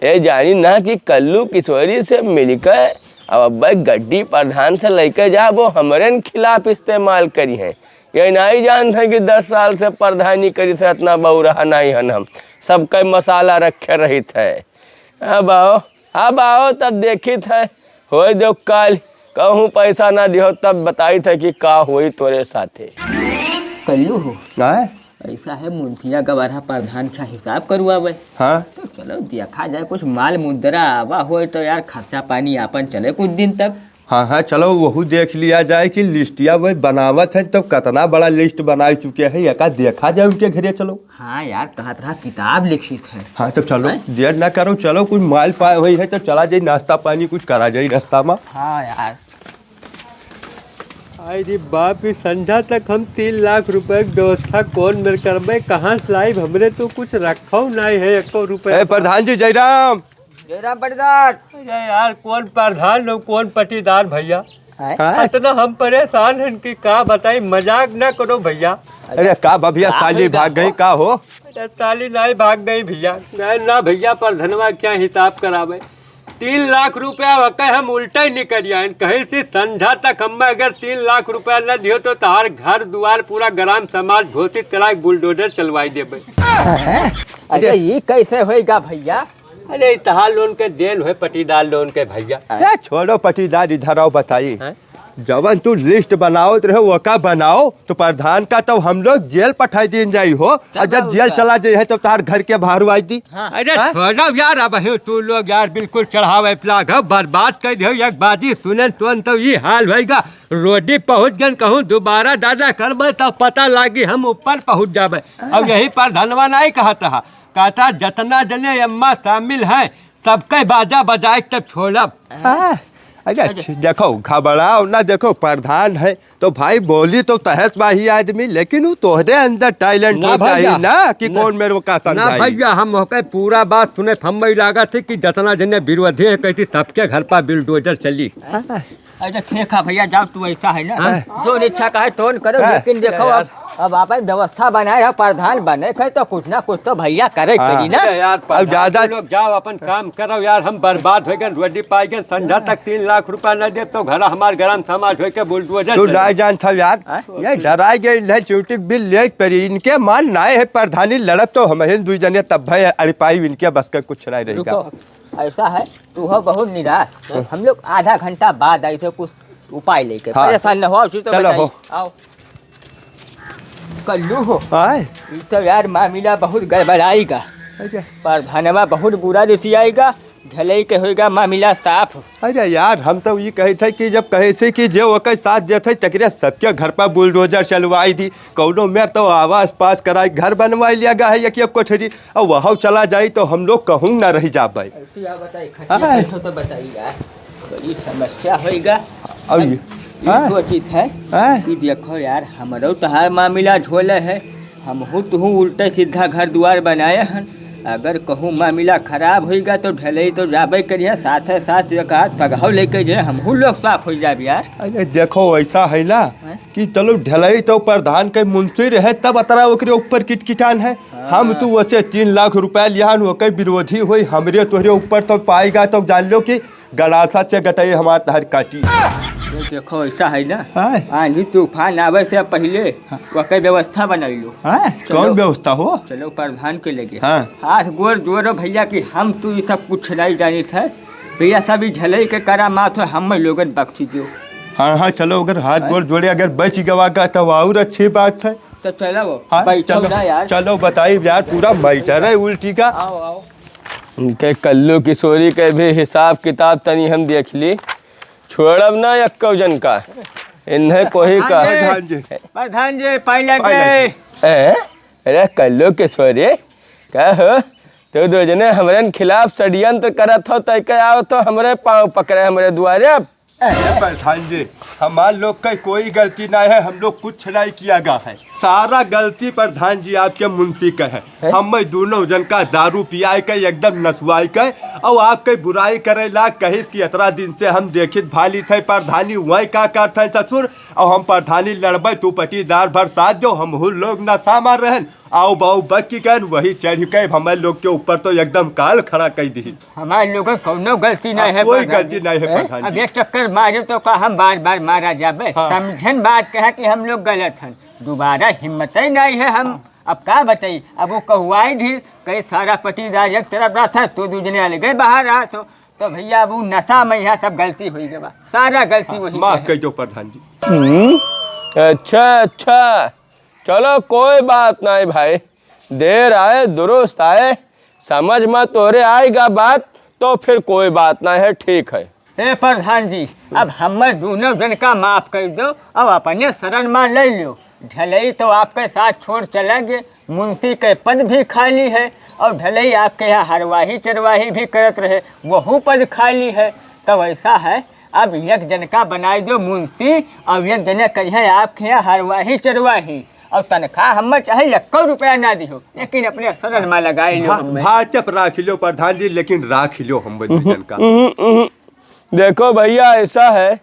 ये जानी ना कि कल्लू किशोरी से मिलकर अब गड्डी प्रधान से लेकर जा वो हमारे खिलाफ इस्तेमाल करी है। ये नहीं जानते हैं कि 10 साल से प्रधानी करी थे, इतना बहु रहा नहीं है। हम सबका मसाला रखे रही थे। अब आओ तब देखी थे हो दो कल कहूँ पैसा ना दियो तब बताई थे कि का हुई तोरे साथे।
कल्लू हो ऐसा है, मुंशिया गवारा प्रधान का हिसाब करवावे।
हाँ
तो चलो देखा जाए, कुछ माल मुद्रा आवा हो तो यार खर्चा पानी आपन चले कुछ दिन तक।
हाँ चलो वही देख लिया जाए कि लिस्टिया वही बनावत है तो कितना बड़ा लिस्ट बना चुके हैं, एक देखा जाए उनके घरे। चलो
हाँ यार, कहा था किताब लिखित है।
हाँ तो चलो देर ना करो, चलो कुछ माल पाए हुई है तो चला जाए, नाश्ता पानी कुछ करा जाए रास्ता में।
हाँ यार।
अरे बाप रे, संध्या तक हम 3 लाख रुपए की व्यवस्था कौन मिल करबे, कहाँ से लाई? हमरे तो कुछ रखो नहीं है 1 रुपया।
प्रधान जी जयराम।
जयराम पटीदार।
अरे यार कौन प्रधान हो कौन पटीदार भैया,
हाँ?
इतना हम परेशान हैं कि का बताई, मजाक ना करो भैया।
अरे का भैया साली भाग गई का हो?
अरे साली नहीं भाग गई भैया, ना भैया प्रधनवा क्या हिसाब करावे। 3 लाख रुपया वक़्त हम उल्टा ही निकल आए। कहीं से संध्या तक हम अगर 3 लाख रुपया न दियो तो तार घर द्वार पूरा ग्राम समाज घोषित करा बुलडोजर चलवाई देवे।
अरे ये कैसे होएगा भैया?
अरे तहार लोन के देन हुए पटीदार लोन के भैया।
छोड़ो पटीदार, इधर आओ बताइए। जवन तू लिस्ट बनाओ रहे वो का बनाओ तो प्रधान का तो हम लोग जेल पठाई दिन जाई हो, और जब जेल चला जाए तो तार घर के बाहर आई दी।
अरे छोड़ो यार, अब तू लोग यार बिल्कुल चढ़ावे प्लाग बर्बाद कर दियो। एक बाजी सुने तो ये हाल होएगा, रोडी पहुँच गन कहूँ दोबारा दादा करबे तब पता लागी हम ऊपर पहुँच जाबे। अब यही प्रधानवा नहीं कहता जतना जने अम्मा शामिल है सबके बाजा बजाए तब छोड़ब।
अरे देखो घबराओ ना, देखो प्रधान है तो भाई बोली तो तहस बाही आदमी, लेकिन वो तोहरे अंदर टैलेंट हो चाहिए ना कि कौन मेरे को का
ना
समझाई।
भैया हम होके पूरा बात सुने हमें लगा थी कि जितना जने विरोधी है कहती सबके घर पर बिल्डोजर चली।
अच्छा ठीक है भैया, जाओ तू ऐसा है ना, जो इच्छा का है तो करो, लेकिन देखो अब आप व्यवस्था बनाए हो, प्रधान बने थे तो कुछ ना कुछ तो भैया करे करी ना।
यार
अब ज्यादा
लोग जाओ अपन काम करो यार, हम बर्बाद हो गए, रोटी पाई गए, संध्या तक 3 लाख रुपया न दे तो घर हमारे ग्राम समाज हो के बुलडोजर
तू ना जान था यार, ये डराई गई है चूटी बिल ले परी, इनके मान नाए है प्रधानी लड़ब तो हम दुई जने तब भाई अड़पाई इनके बस का कुछ नहीं रहेगा।
ऐसा है तू हो बहुत निराश, हम लोग आधा घंटा बाद आई थे कुछ उपाय लेके।
हाँ।
परेशान न हो, तो
चलो हो।
आओ कल्लू हो।
आए
तो यार मामला बहुत गड़बड़ाएगा, प्रधानवा बहुत बुरा ऋषि आएगा, ढलई के होएगा मामला साफ।
अरे यार हम तो ये कहे थे कि जब कहे थे कि जो ओके साथ देते तकरे सबके घर पर बुलडोजर चलवाई थी, कौनो में तो आवास पास कराई, घर बनवाई लिया गया है एक कोठरी, और वहाँ चला जाई तो हम लोग कहूँ ना रह जा पाए।
तो बताइएगा बड़ी समस्या होएगा।
और ये
चीज है कि देखो यार हमारो तो हर मामला झोले है, हम तू उल्टे सीधा घर द्वार बनाए हैं, अगर कहूँ मामला खराब होएगा तो ढलई तो जाबे करिए, साथ साथ पगाव लेके जाए हम लोग साफ हो जाए यार।
अरे देखो ऐसा है ना कि चलो ढलाई तो प्रधान के मुंशी रहे तब अतरा ओकरे ऊपर किटकिटान है, हम तो वैसे 3 लाख रुपया लिया ओके विरोधी हुई, हमरे तोहरे ऊपर तो पाएगा तो जान लो कि गड़ासा से गटाई हमारे तहर काटी।
देखो ऐसा है ना, आंधी तूफान आवे से पहले वही व्यवस्था बनाई लो।
कौन व्यवस्था हो?
चलो प्रधान के लगे
हाँ।
हाथ गोर जोड़ो भैया कि हम तू ये सब कुछ नहीं जानी थे भैया, सभी झलई के करा माथ हो, हम लोगन बख्शी दो।
हाँ हाँ चलो, अगर हाथ गोर जोड़े अगर बच गवा का तो और अच्छी बात है।
तो चलो
हाँ,
बैठो ना यार।
चलो बताइए यार, पूरा मैटर है उल्टी का।
आओ आओ।
उनके कल्लू किशोरी के भी हिसाब किताब तनी हम देख ली, छोड़ब ना यक्को जन का, इन्हें कोई का।
प्रधान जी पहले के
अरे कल्लू किशोरी क्या हो, तो दो जने हमारे खिलाफ षड्यंत्र करत हो, तय के आओ तो हमारे पाँव पकड़े हमारे द्वारे। अब
प्रधान जी हमारे लोग का कोई गलती नहीं है, हम लोग कुछ नहीं किया गया है, सारा गलती प्रधान जी आपके मुंशी का है। हम दोनों जन का दारू पियाई के एकदम नसवाई के और आपके बुराई करे ला कहिस कि 17 दिन से हम देखित भाली थे प्रधानी वही का करते ससुर, और हम प्रधानी लड़बे तू पटीदार भर साथ जो हम लोग नशा मार रहे आओ बाऊ बक्की कर वही चढ़ के हमारे लोग के ऊपर तो एकदम काल खड़ा कर दी।
हमारे लोगों को गलती नहीं है,
कोई गलती नहीं है प्रधान
अब
जी।
एक चक्कर मारे तो का हम बार बार मारा जाबे। समझन बात कहा कि हम लोग गलत हैं, दोबारा हिम्मत ही नहीं है। हम अब क्या बताइए, अब वो कहुआई ढीर कई सारा पटीदार एक तरफ रहा था तो दूसरे वाले गए बाहर रहा तो भैया अब नशा में यहाँ सब गलती हुई गया, सारा गलती वही
माफ कर दो प्रधान जी।
अच्छा चलो कोई बात नहीं भाई, देर आए दुरुस्त आए, समझ में तोरे आएगा बात तो फिर कोई बात नहीं है, ठीक है।
हे प्रधान जी अब हम दोनों जन का माफ कर दो, अब अपने शरण मान ले लो, ढलई तो आपके साथ छोड़ चला गए, मुंशी के पद भी खाली है, और ढलई आपके यहाँ हरवाही चरवाही भी करत रहे, वह पद खाली है। तो ऐसा है अब एक जन का बनाई दो मुंशी और एक जने कहिए आपके यहाँ हरवाही चरवाही, और तनख्वाह हम चाहे 1 रुपया ना दिहो, लेकिन अपने शरण में लगाई लो।
भाजप राख लो प्रधान जी, लेकिन राख लो हम जन का।
देखो भैया ऐसा है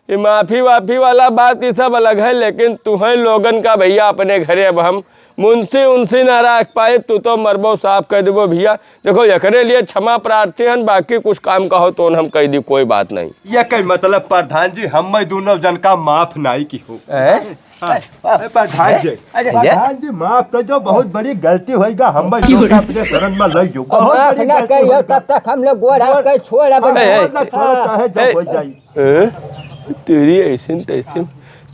कि माफ़ी वाफ़ी वाला बात ये सब अलग है, लेकिन तुम्हें लोगन का भैया अपने घरे अब हम मुंशी उनसी ना रख पाए, तू तो मरबो साफ कह देबो भैया। देखो एकरे लिए क्षमा प्रार्थी हैं, बाकी कुछ काम कहो तो हम कह दी, कोई बात नहीं।
ये कई मतलब प्रधान जी हम दोनों जन का माफ नहीं की हो। प्रधान जी माफ कर जो, बहुत बड़ी गलती होगा, हम अपने शरण में लग जाओ,
तब तक हम लोग
तेरी ऐसे तैसे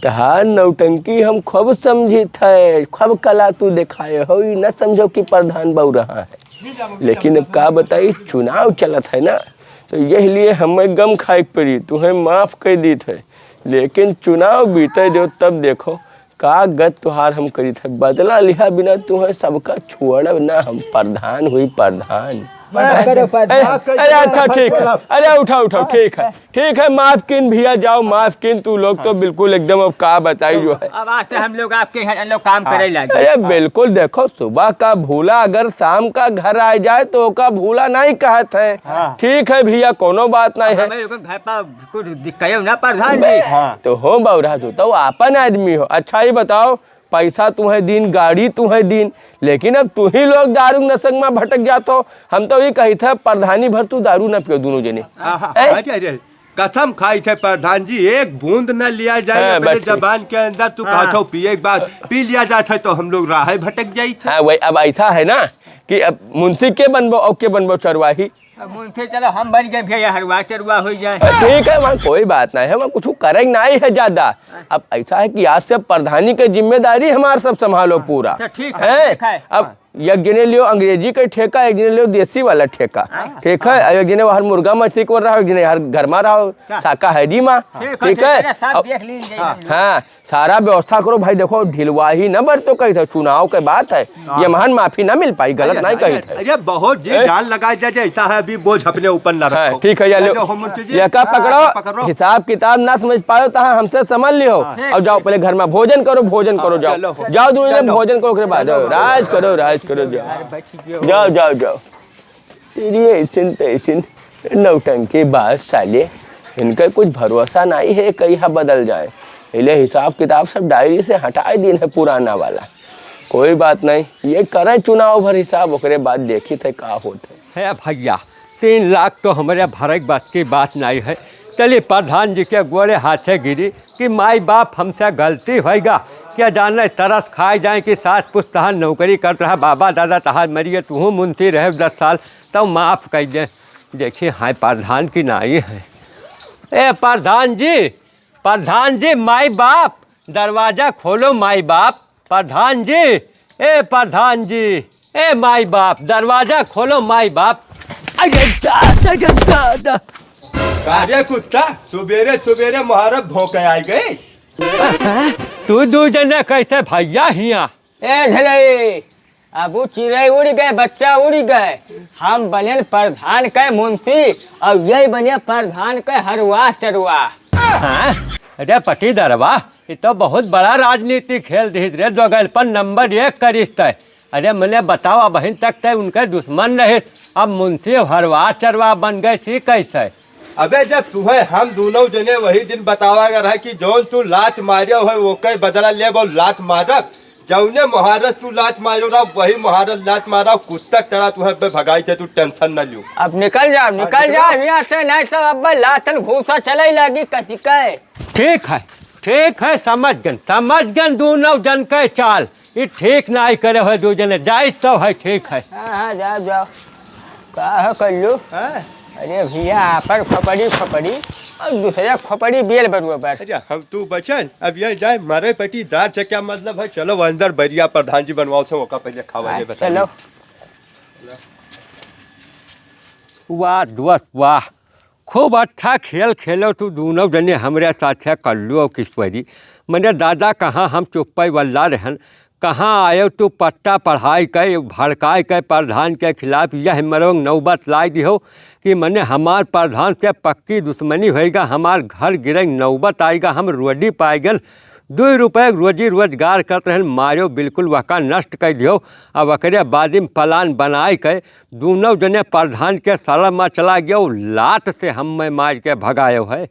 तहार नौटंकी हम खूब समझी थे, खूब कला तू दिखाए हो, न समझो कि प्रधान बहु रहा है, लेकिन अब का बताई चुनाव चलत है ना, तो यही लिए हमें गम खाए पड़ी, तुम्हें माफ कर दी थे, लेकिन चुनाव बीते जो तब देखो का गत तुहार हम करी थे, बदला लिया बिना तुम्हें सबका छोड़ ना, हम प्रधान हुई प्रधान। अरे अच्छा ठीक है, अरे उठाओ उठाओ, ठीक है, माफ किन भैया, जाओ माफ किन। तू लोग तो बिल्कुल एकदम अब का बताई जो है।
अब आज से हम लोग आपके घर लोग काम करे लगे।
अरे बिल्कुल, देखो सुबह का भूला अगर शाम का घर आ जाए तो का भूला नहीं कहते हैं। ठीक है भैया, कोनो बात नहीं है।
घर पर कुछ दिक्कत ना प्रधान जी।
तो हो बौरा जो तो आपन आदमी हो। अच्छा ही बताओ, पैसा तुम्हें दिन, गाड़ी तुम्हें दिन, लेकिन अब तू ही लोग दारू नशंग में भटक जाते हो। हम तो ये कही थे प्रधानी भर तू दारू न पियो दोनों जने।
अरे कसम खाई थे प्रधान जी, एक बूंद न लिया जाए अपने जबान के अंदर। तू कहते पिए एक बार पी लिया जाता है तो हम लोग राह भटक जाई थे।
हाँ वही, अब ऐसा है ना कि अब मुंशी के बनबो और के बनबो चरवाही।
मुंशी चलो हम बन गए भैया, हरवा चरवा हो जाए।
ठीक है, वहाँ कोई बात नहीं है, वहाँ कुछ करेंगे नहीं है ज्यादा। अब ऐसा है कि आज से प्रधानी की जिम्मेदारी हमारे सब संभालो पूरा।
ठीक है।
अब एक जने लियो अंग्रेजी का ठेका, एक जने लियो देसी वाला ठेका। ठीक है, एक जने हर मुर्गा मछली को रहो, एक जने हर घर में रहो शाकाहारी में। ठीक है, हाँ सारा व्यवस्था करो भाई। देखो ढिलवाही न बरतो, कैसे चुनाव के बात है, ये महान माफी ना मिल पाई, गलत नहीं कही थे।
अरे बहुत जी जान लगा जाए, ऐसा है अभी बोझ अपने ऊपर न रखो।
ठीक है, ये का पकड़ो, हिसाब किताब ना समझ पाओ तो हमसे समझ लियो। और जाओ पहले घर में भोजन करो, जाओ दोनों जने भोजन करो, बाद राज करो, जाओ। तेरी ऐसिन नौटंकी बात साले, इनका कुछ भरोसा नहीं है कहीं बदल जाए। पहले हिसाब किताब सब डायरी से हटाए दिन है पुराना वाला। कोई बात नहीं, ये करें चुनाव भर हिसाब, ओकरे बाद देखी थे का होते
है भैया। 3 लाख तो हमारे भरक बात की बात नहीं है। चलिए प्रधान जी के गोड़े हाथे गिरी कि माई बाप हमसे गलती होगा, क्या जाने तरस खाए जाए कि सास पुस्तहान नौकरी कर रहा, बाबा दादा तहार मरिए, तू मुंशी रहे 10 साल, तब माफ़ कर दे। देखिए हाँ प्रधान की नाई है। ए प्रधान जी माई बाप, दरवाज़ा खोलो माई बाप। प्रधान जी, ए प्रधान जी, ए माई बाप, दरवाज़ा खोलो माई बाप।
अरे कुत्ता, सुबेरे सुबेरे मुहारत भौंके आई गई।
तू 2 जने कैसे भैया हिया?
ए ढले, अब चिड़ै उड़ गए, बच्चा उड़ गए। हम बने प्रधान के मुंशी और यही बने प्रधान के हरवा चरवा।
अरे पटी दरवा, ये तो बहुत बड़ा राजनीति खेल दी रे। दोगलपन नंबर 1 का रिश्ता है। अरे मैंने बताओ बहन तक तय उनके दुश्मन रहे, अब मुंशी हरवा चरवा बन गए थी कैसे?
अबे जब तुम्हें हम दोनों जने वही दिन बतावा है कि जौन तू लात मारियो है वो कई बदला ले वो लात मारब। जौने मुहारत तू लात मारो रहा वही मुहारत लात मारा, कुत्ता तरह तुम्हें भगाई थे, तू टेंशन न लियो।
अब निकल जाओ यहाँ से, नहीं तो अब लातन घूसा चले लगी कसी के।
ठीक है, समझ गन दोनों जन के चाल। ये ठीक नहीं करे हो 2 जने, जाए तो है। ठीक है,
हाँ जाओ। का कर लो? अरे भैया पर खोपड़ी और दूसरा खोपड़ी बेल बरुबर।
अच्छा हम तू बचन अब ये जाए मारे पटी दार से क्या मतलब है? चलो अंदर बढ़िया प्रधान जी बनवाओ थे, वो का पहले खावा दे।
चलो
वाह दोस्त वाह, खूब अच्छा खेल खेलो तू दोनों जने हमारे साथ कल्लू और किश्वरी। मैंने दादा कहाँ हम चुप्पई वल्ला रहन, कहाँ आयो तू पट्टा पढ़ाई के भड़काई के प्रधान के खिलाफ। यह मरोंग नौबत लाई दी हो कि मैंने हमार प्रधान से पक्की दुश्मनी होएगा, हमार घर गिरे नौबत आएगा, हम रोडी पाएगन। 2 रुपये रोजी रोजगार करते हैं, मारो बिल्कुल वका नष्ट कर दियो। अब अकरे बादिम प्लान बनाए के दोनों जने प्रधान के सड़क में चला गया, लात से हम मैं मार के भगायो है।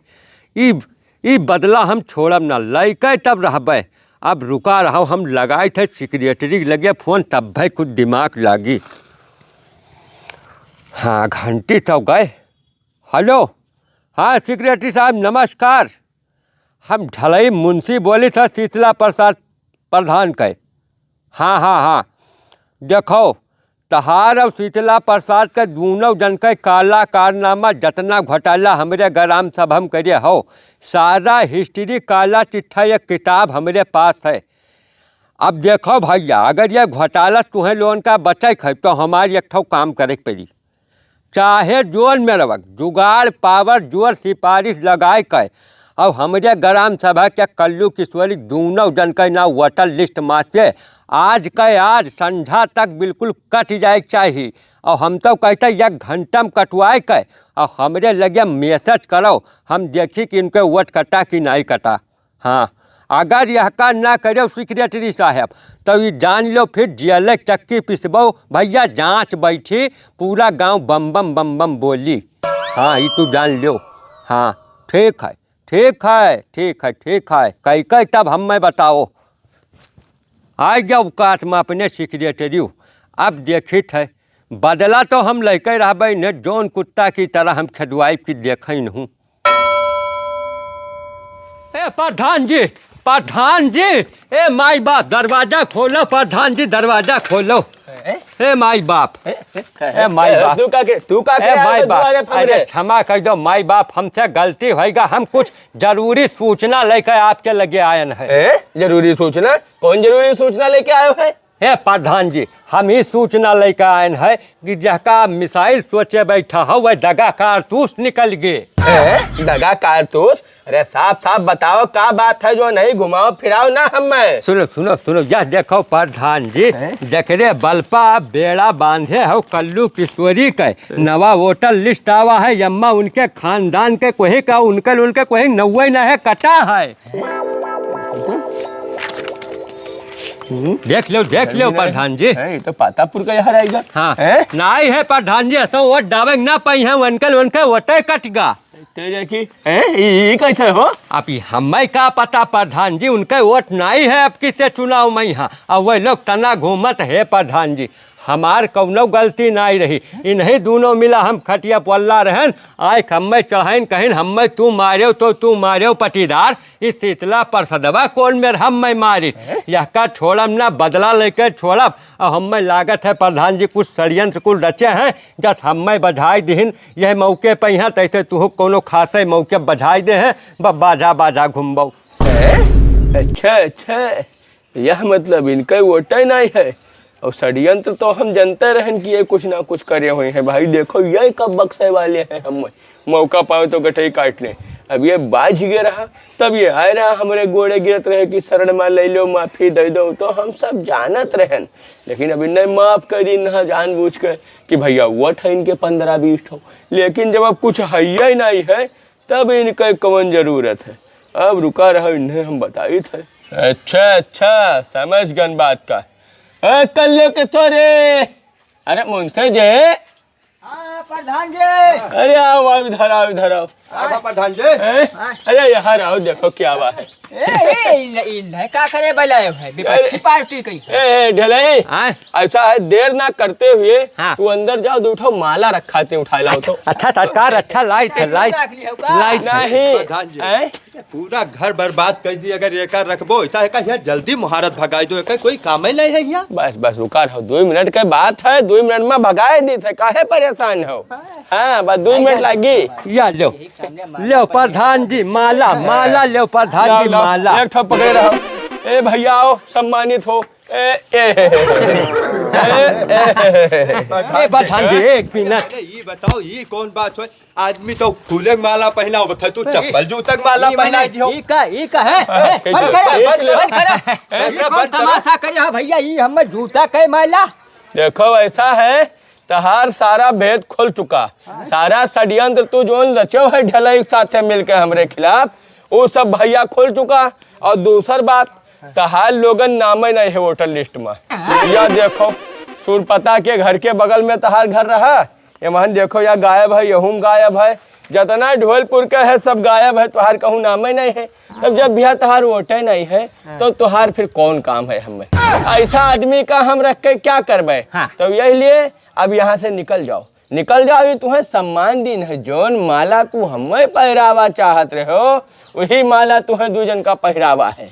ई बदला हम छोड़ब ना, लैके तब रहबे। अब रुका रहो, हम लगाए थे सेक्रेटरी लगे फ़ोन, तब भाई कुछ दिमाग लगी। हाँ घंटी तो गए। हेलो, हाँ सेक्रेटरी साहब नमस्कार, हम ढलई मुंशी बोली था शीतला प्रसाद प्रधान के। हाँ देखो तहार और शीतला प्रसाद के दोनों जन के काला कारनामा जतना घोटाला हमारे ग्राम सभा में करे हो, सारा हिस्ट्री काला चिट्ठा एक किताब हमारे पास है। अब देखो भैया, अगर ये घोटाला तुम्हें लोन का बचे है तो हमारी एक ठो काम करे पड़ी। चाहे जोन में रवक जुगाड़ पावर जोर सिफारिश लगाए के और हमारे ग्राम सभा के कल्लू किशोरी दोनों जन का ना वोटर लिस्ट माचे आज के आज संध्या तक बिल्कुल कट जाए चाहिए। और हम तो कहते 1 घंटा में कटवाए के और हमरे लगे मैसेज करो, हम देखी कि इनके वोट कटा कि नहीं कटा। हाँ, अगर यह का ना करो सेक्रेटरी साहब तो ये जान लो फिर जेल चक्की पिसबो भैया, जांच बैठी पूरा गांव बम बम बम बम बोली। हाँ, ये तू जान लो। हाँ ठीक है, ठीक है, ठीक है, ठीक है, कई कई तब हमें बताओ। आ गया अवकाश में अपने सेक्रेटरी। अब देखित है बदला तो हम लेके रहबे न, जौन कुत्ता की तरह हम खदवाई की देख हूँ। ए प्रधान जी, प्रधान जी, ए माई बाप दरवाजा खोलो, प्रधान जी दरवाजा खोलो। ए माई बाप, ए माई बाप,
तू का
ए माई बाप, अरे क्षमा कर दो माई बाप, हमसे गलती होएगा, हम कुछ जरूरी सूचना लेकर आपके लगे आए हैं।
जरूरी सूचना? कौन जरूरी सूचना लेके आए हैं?
हे प्रधान जी, हम ही सूचना लेकर आए हैं कि जहका मिसाइल सोचे बैठा हो वह दगा कारतूस निकल गए।
दगा कारतूस? अरे साफ साफ बताओ क्या बात है, जो नहीं घुमाओ फिराओ ना हमें।
सुनो सुनो सुनो, यह देखो प्रधान जी, जकरे बलपा बेड़ा बांधे हो कल्लू किशोरी के नवा वोटर लिस्ट आवा है, यम्मा उनके खानदान के कोई का उनके कोई 90 न है कटा है। देख लो प्रधान जी।
तो पातापुर का यहाँ रहेगा।
हाँ नहीं है प्रधान जी, ऐसा वोट डावे ना पाई है, उनके वोटे कट गा
तेरे की ये कैसे हो?
अब हमें का पता प्रधान जी, उनके वोट नहीं है अब किसे चुनाव में यहाँ, अब वही लोग तना घूमत है प्रधान जी। हमार कौनो गलती नहीं रही, इन्हीं दोनों मिला हम खटिया पल्ला रहन, आए हमें चढ़ाइन कहीं हमें तू मारे तो तू मारे पटीदार, इस शीतला परसदवा कौन मेर हमें मारी, यह का छोड़म ना बदला लेकर छोड़ब। और हमें लागत है प्रधान जी कुछ षड्यंत्र कुल रचे हैं, जब हमें बधाई दीन यह मौके पर यहाँ तैसे तू कोनो खासे मौके बधाई दे हैं, बाजा बाजा घूमबो।
अच्छा अच्छा, यह मतलब इनका वोट नहीं है, और षड्यंत्र तो हम जानते रहन कि ये कुछ ना कुछ करे हुए हैं। भाई देखो ये कब बक्से वाले हैं, हम मौका पाओ तो गठई काटने। अब ये बाज गिर रहा तब ये आए रहा हमारे गोड़े गिरत रहे कि शरण में ले लो, माफ़ी दे दो, तो हम सब जानत रहन, लेकिन अभी नहीं माफ़ कर दी ना जानबूझ कर कि भैया वोट है इनके 15-20 ठो, लेकिन जब अब कुछ है ही नहीं है तब इनके कौन जरूरत है। अब रुका रहा इन्हें हम बताई थे। अच्छा अच्छा, समझ गन बात का। कल्लू के छोरे, अरे मुंशी जी।
प्रधान जी,
अरे आओ इधर आओ, इधर आओ
प्रधान जी।
अरे यहाँ आओ, देखो क्या बात है।
का करे बुलाए है विपक्षी पार्टी की।
ढलाई ऐसा है, देर ना करते हुए तू अंदर जाओ, दूठो माला रखा थे, उठा लाओ तो।
अच्छा सरकार, अच्छा लाइट है, लाइट
नहीं
प्रधान जी पूरा घर बर्बाद कर दी, अगर एक रखबो ऐसा है यहाँ जल्दी मुहारत भगाई दो, कोई काम ही नहीं है यहाँ।
बस बस रुका रहो, 2 मिनट के बात है, 2 मिनट में भगाए दी थे, काहे परेशान हो। हाँ बस 2 मिनट लगी।
या लो प्रधान जी माला, माला लो प्रधान जी माला।
एक ठो पकड़े रहो। ए भैया आओ, सम्मानित हो।
प्रधान जी एक मिनट,
ये बताओ ये कौन बात है, आदमी तो फूले माला पहना हो, तू चप्पल जूता माला पहना दियो।
ई का है तमाशा करे भैया, ई हम जूता के माला।
देखो ऐसा है, तहार सारा भेद खुल चुका, सारा षड्यंत्र तू जो रचो है ढलाई साथे मिलके हमरे खिलाफ, वो सब भैया खुल चुका। और दूसर बात, तहार लोगन नाम ही नहीं है वोटर लिस्ट में। या देखो सूरपता के घर के बगल में तहार घर रहा, ये महन देखो या गायब है, यहूं गायब है, जितना ढोलपुर का है सब गायब है, तुहार कहूँ नाम ही नहीं है। तब जब भैया तुहार वोटे नहीं है तो तुहार फिर कौन काम है हमें, ऐसा आदमी का हम रख के क्या करबे। तो यही लिए अब यहाँ से निकल जाओ, निकल जाओ, ये तुम्हें सम्मान दिन है, जोन माला तू हमें पहरावा चाहत रहे हो वही माला तुम्हें 2 जन का पहरावा है।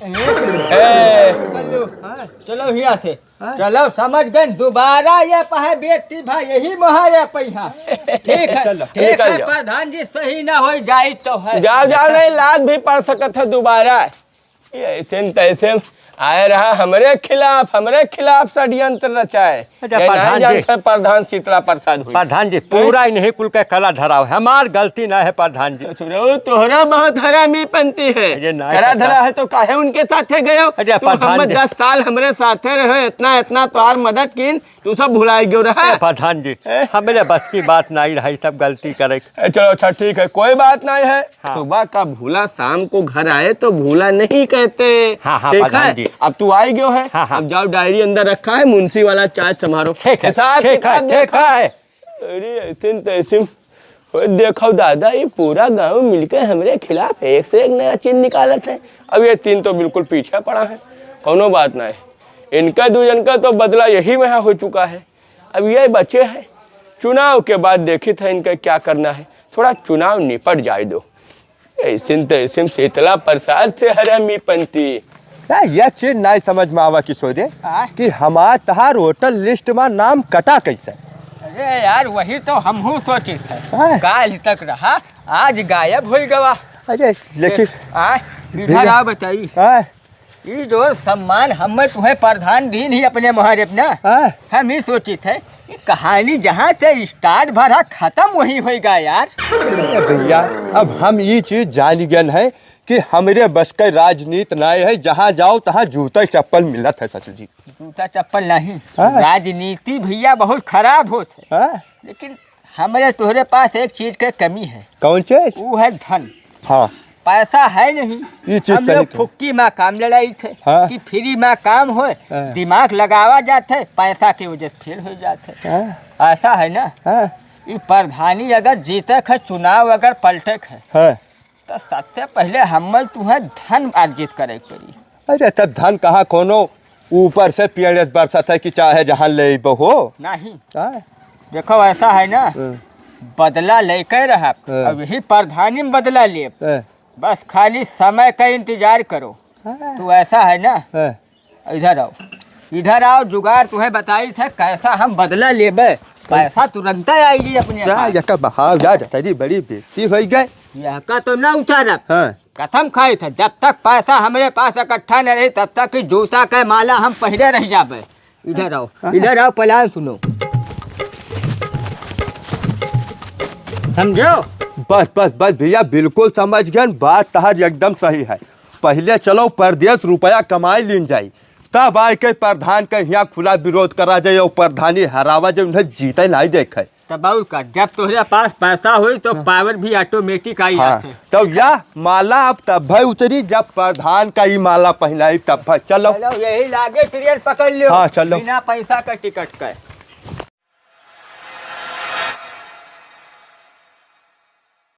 चलो यहाँ से चलो, समझ गए, दोबारा ये पहे बेटी भाई यही महारे पैसा। ठीक है, ठीक है प्रधान जी, सही ना हो जाए तो है।
जाओ जाओ, नहीं लाद भी पड़ सकत है दोबारा। ऐसे तैसे आए रहा हमरे खिलाफ षड्यंत्र रचाए।
अच्छा,
ये नहीं
प्रधान जी।
जानते प्रधान शीतला प्रसाद हुई।
प्रधान जी पूरा ही नहीं कुल का कला धराव है, हमार गलती ना है प्रधान जी।
ससुराल तोहरा बहुत हरामी पंती है।
अरे नहीं
करा
पता।
धरा है तो काहे उनके साथे गयो।
अरे
तू
प्रधान
हम
जी।
10 साल हमरे साथे रहे, इतना तोहार मदद कीन, तू सब भुला गयो रहा।
प्रधान जी हमें बस की बात नहीं रही, सब गलती करे।
चलो अच्छा ठीक है, कोई बात नहीं है।
हाँ।
सुबह का भूला शाम को घर आए तो भूला नहीं कहते।
हाँ, हाँ,
ठीक
प्रधान
है
जी।
अब तू आई गयो है।
हाँ, हाँ।
अब जाओ डायरी अंदर रखा है, मुंशी वाला चार्ज समारो।
ठीक है,
हिसाब
ठीक है,
किताब
ठीक
देखो।
है।
अरे ऐसे तैसे देखो दादा, ये पूरा गांव मिलकर हमरे खिलाफ एक से एक नया चीज निकालत है। अब ये 3 तो बिल्कुल पीछे पड़ा है। कोनो बात नहीं, इनका 2 जन का तो बदला यही में हो चुका है। अब ये बचे हैं, चुनाव के बाद देखी था इनका क्या करना है। थोड़ा चुनाव निपट जाए दो। ऐसे तैसे शीतला प्रसाद से हरामी पंती।
ये चीज नहीं समझ में आवा किशोरे कि हमार तहार होटल लिस्ट में नाम कटा कैसे।
अरे यार वही तो हमहू सोचे थे,
हाँ।
काल तक रहा आज गायब हो गवा।
अरे लेकिन
इधर आओ बताई,
हाँ,
ये जो सम्मान हम तुम्हें प्रधान दिन ही अपने मुहारे अपना
हाँ।
हम ही सोचे थे ये कहानी जहाँ से स्टार्ट भरा खत्म वही होगा यार।
अरे भैया अब हम ये चीज जान गए हैं कि हमरे बस के राजनीति नहीं है, जहाँ जाओ तहाँ जूता चप्पल मिलत है ससुर जी।
जूता चप्पल नहीं,
हाँ।
राजनीति भैया बहुत खराब होत है।
हाँ?
लेकिन हमारे तुम्हारे पास एक चीज की कमी है,
कौन चीज?
वो है धन।
हाँ
पैसा है नहीं।
ये चीज
हम
सही
लोग
कही।
फुक्की में काम लड़ाई थे
हाँ।
कि फ्री में काम हो,
हाँ।
दिमाग लगावा जाते पैसा की वजह से फेल हो जाते।
हाँ,
ऐसा है ना,
हाँ,
ये प्रधानी अगर जीते है, चुनाव अगर पलटे है,
हाँ।
तो सबसे पहले हम तुम्हें धन अर्जित करे पड़ी।
अरे तब धन कहाँ कोनो ऊपर से पेड़ बरसत है कि चाहे जहाँ ले हो।
नहीं
हाँ,
देखो ऐसा है ना,
हाँ,
बदला लेकर रहा,
हाँ।
अब यही प्रधानी में बदला ले,
हाँ,
बस खाली समय का इंतजार करो।
हाँ,
तो ऐसा है ना,
हाँ।
इधर आओ जुगाड़ तुम्हें बताई थे कैसा हम बदला लेबे, पैसा तुरंत आएगी अपने
या
पास।
यका बहाव जा तेरी बड़ी बेइज्जती हो गई।
यह का तो ना उतारब,
हाँ,
कसम खाई था जब तक पैसा हमारे पास इकट्ठा न रही तब तक ही जूता का माला हम पहले रह जाबे। इधर आओ प्लान सुनो, समझो।
बस भैया बिल्कुल समझ गए, बात तहार एकदम सही है। पहले चलो परदेश रुपया कमाई लीन जाई, तब आए के प्रधान के यहाँ खुला विरोध करा जाए और प्रधानी हरावा जाए, उन्हें जीते नहीं देखे।
तब और का जब तुम्हारे पास पैसा हुई तो पावर भी ऑटोमेटिक आई
हाँ,
जाते।
तो या माला अब तब भाई उतरी जब प्रधान का ही माला पहनाई तब भाई चलो।
चलो यही लागे ट्रेन पकड़ लो।
हाँ, चलो।
बिना पैसा का टिकट का।